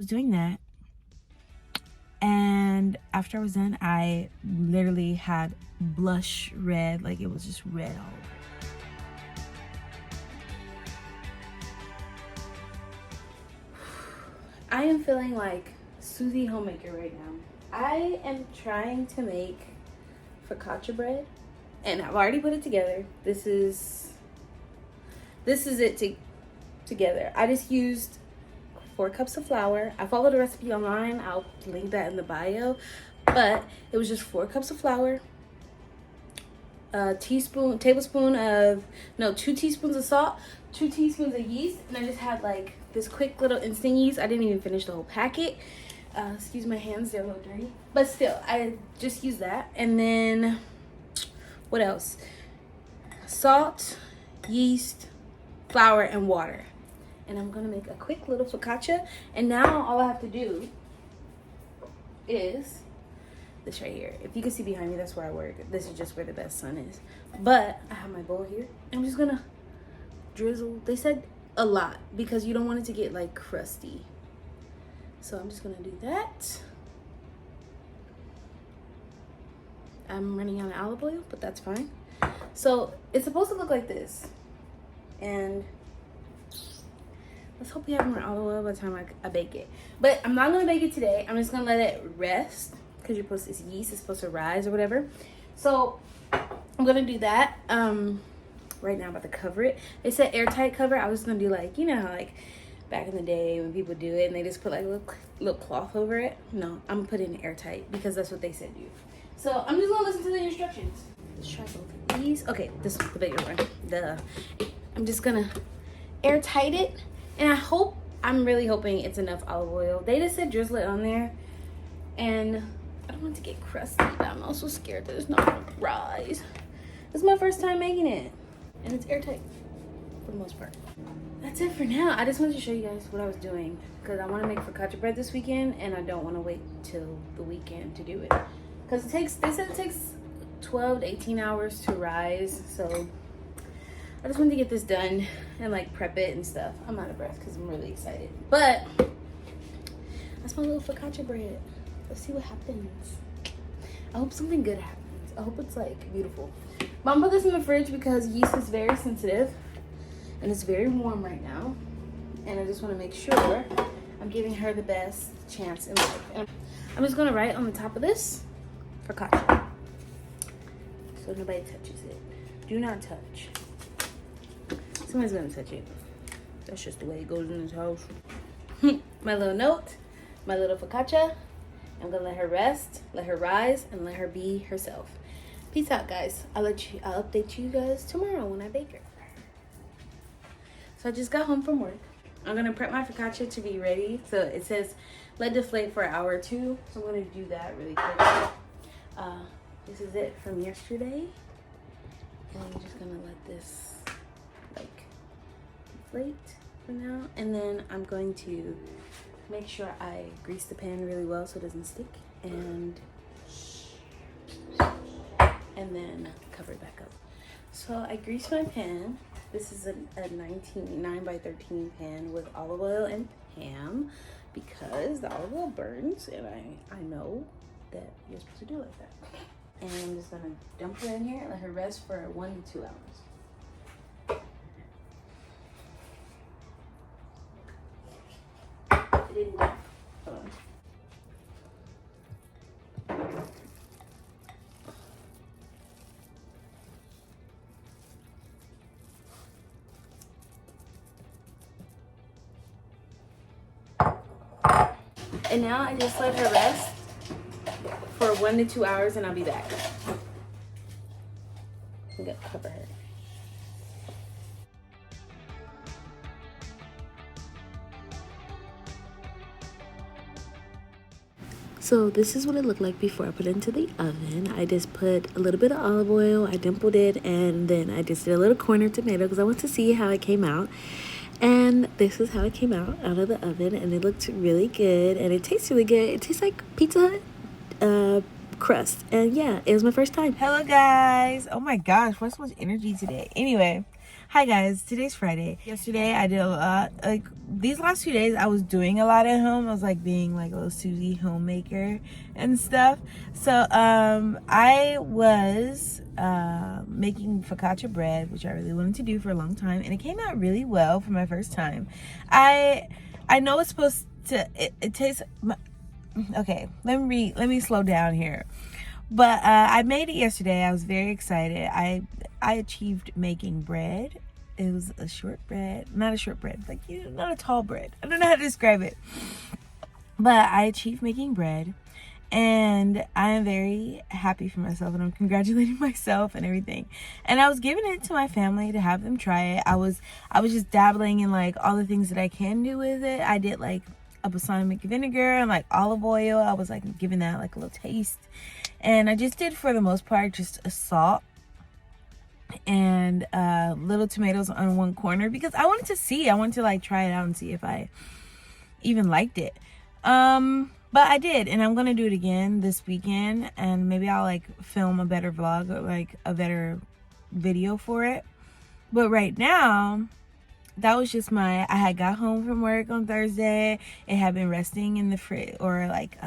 was doing that, and after I was done, I literally had blush red, like it was just red all over. I am feeling like Susie Homemaker right now. I am trying to make focaccia bread, and I've already put it together. This is it together. I just used 4 cups of flour. I followed the recipe online. I'll link that in the bio. But it was just 4 cups of flour, a tablespoon of, no, 2 teaspoons of salt, 2 teaspoons of yeast, and I just had like this quick little instant yeast. I didn't even finish the whole packet. Excuse my hands, they're a little dirty. But still, I just used that. And then, what else? Salt, yeast, flour, and water. And I'm gonna make a quick little focaccia. And now all I have to do is this right here. If you can see behind me, that's where I work. This is just where the best sun is. But I have my bowl here. I'm just gonna drizzle. They said a lot because you don't want it to get like crusty. So I'm just gonna do that. I'm running out of olive oil, but that's fine. So it's supposed to look like this. And let's hope we have more olive oil by the time I bake it. But I'm not gonna bake it today. I'm just gonna let it rest because this yeast is supposed to rise or whatever. So I'm gonna do that. Right now I'm about to cover it. They said airtight cover. I was gonna do like, you know how like back in the day when people do it and they just put like a little cloth over it. No, I'm gonna put it in airtight because that's what they said do. So I'm just gonna listen to the instructions. Let's try both of these. Okay, this is the bigger one. I'm just gonna airtight it, and I'm really hoping it's enough olive oil. They just said drizzle it on there, and I don't want it to get crusty, but I'm also scared that it's not gonna rise. This is my first time making it, and it's airtight for the most part. That's it for now. I just wanted to show you guys what I was doing because I want to make focaccia bread this weekend, and I don't want to wait till the weekend to do it because they said it takes 12 to 18 hours to rise. So I just wanted to get this done and like prep it and stuff. I'm out of breath because I'm really excited, but that's my little focaccia bread. Let's see what happens. I hope something good happens. I hope it's like beautiful. Mom put this in the fridge because yeast is very sensitive and it's very warm right now, and I just want to make sure I'm giving her the best chance in life. And I'm just gonna write on the top of this focaccia so nobody touches it. Do not touch. Somebody's gonna touch it. That's just the way it goes in this house. My little note, my little focaccia. I'm gonna let her rest, let her rise, and let her be herself. Peace out, guys. I'll update you guys tomorrow when I bake her. So I just got home from work. I'm gonna prep my focaccia to be ready. So it says let deflate for an hour or 2. So I'm gonna do that really quick. This is it from yesterday. And I'm just gonna let this like deflate for now. And then I'm going to make sure I grease the pan really well so it doesn't stick. And then cover it back up. So I greased my pan. This is a 9 by 13 pan with olive oil and ham because the olive oil burns, and I know that you're supposed to do it like that. And I'm just gonna dump her in here and let her rest for 1 to 2 hours. It didn't go. Hold on. And now I just let her rest for 1 to 2 hours, and I'll be back. I'm gonna cover her. So this is what it looked like before I put it into the oven. I just put a little bit of olive oil, I dimpled it, and then I just did a little corner tomato because I want to see how it came out. And this is how it came out of the oven, and it looked really good, and it tastes really good. It tastes like Pizza Hut crust, and yeah, it was my first time. Hello guys. Oh my gosh, what's so much energy today? Anyway, hi guys, today's Friday. Yesterday I did a lot, like these last few days I was doing a lot at home. I was like being like a little Susie homemaker and stuff. So I was making focaccia bread, which I really wanted to do for a long time, and it came out really well for my first time. I know it's supposed to it tastes okay, let me slow down here. But I made it yesterday. I was very excited. I achieved making bread. It was a shortbread, not a shortbread, like, you know, not a tall bread. I don't know how to describe it. But I achieved making bread, and I am very happy for myself, and I'm congratulating myself and everything. And I was giving it to my family to have them try it. I was just dabbling in like all the things that I can do with it. I did like a balsamic vinegar and like olive oil. I was like giving that like a little taste. And I just did, for the most part, just a salt and little tomatoes on one corner, because I wanted to like try it out and see if I even liked it. But I did, and I'm gonna do it again this weekend, and maybe I'll like film a better vlog or like a better video for it. But right now, that was just I had got home from work on Thursday. It had been resting in the fridge, or like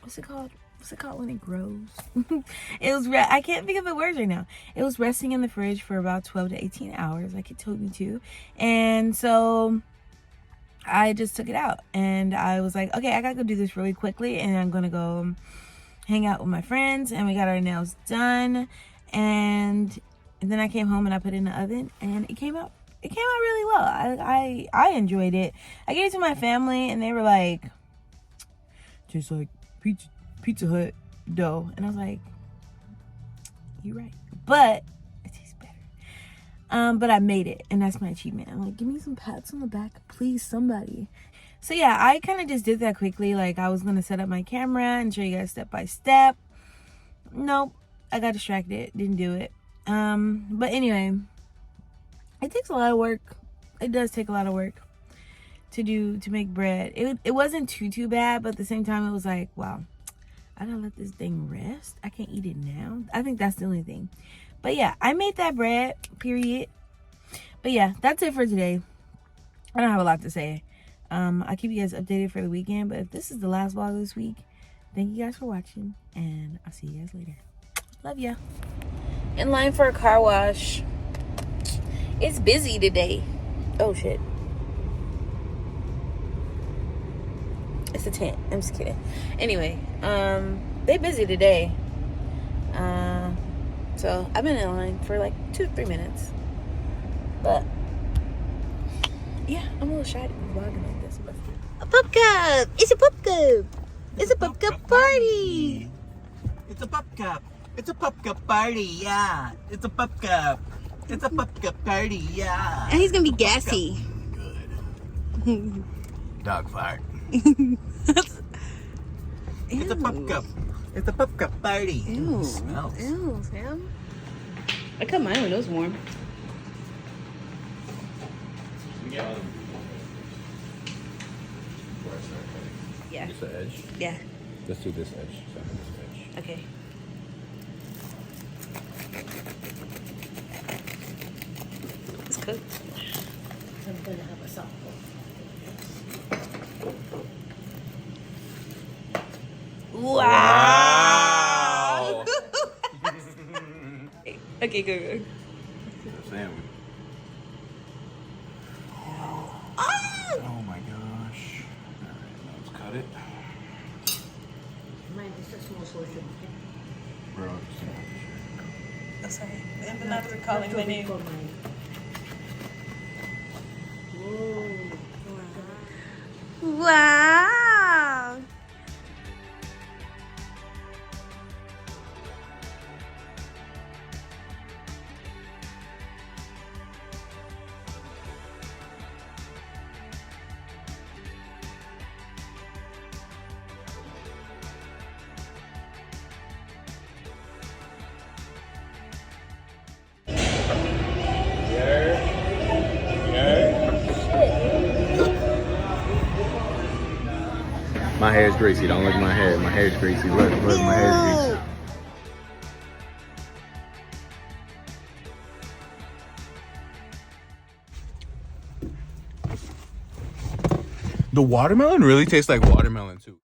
what's it called when it grows? It was I can't think of the words right now. It was resting in the fridge for about 12 to 18 hours, like it told me to. And so I just took it out, and I was like, okay, I gotta go do this really quickly, and I'm gonna go hang out with my friends. And we got our nails done, and then I came home and I put it in the oven, and it came out really well. I enjoyed it. I gave it to my family, and they were like, tastes like Pizza Hut dough. And I was like, you're right, but it tastes better. But I made it, and that's my achievement. I'm like, give me some pats on the back, please, somebody. So yeah, I kind of just did that quickly. Like, I was gonna set up my camera and show you guys step by step. Nope, I got distracted, didn't do it. But anyway, it takes a lot of work. It does take a lot of work to make bread. It wasn't too bad, but at the same time, it was like, wow, I gotta let this thing rest. I can't eat it now. I think that's the only thing. But yeah, I made that bread, period. But yeah, that's it for today. I don't have a lot to say. I'll keep you guys updated for the weekend. But if this is the last vlog this week, thank you guys for watching, and I'll see you guys later. Love ya. In line for a car wash. It's busy today. Oh shit. It's a tent. I'm just kidding. Anyway, they busy today. So I've been in line for like 2 to 3 minutes. But yeah, I'm a little shy to be vlogging like this. But a pup cup! It's a pup cup! It's a pup cup party! It's a pup cup! It's a pup cup party, yeah! It's a pup cup! It's a pup cup party, yeah! And he's gonna be gassy. Good. Dog fart. It's a pup cup. It's a pup cup party. Ew. It smells. Ew, Sam. I cut my windows warm. Yeah. Yeah. Just the edge? Yeah. Let's do this edge. This edge. Okay. It's cooked. I'm gonna have a soft Wow! Okay, go. Sam. Oh my gosh. Alright, now let's cut it. Mine is a small portion. Bro, Oh, sorry. I'm not recalling my name. Wow! My hair is greasy. Don't look at my hair. My hair is greasy. Look, my hair is greasy. The watermelon really tastes like watermelon too.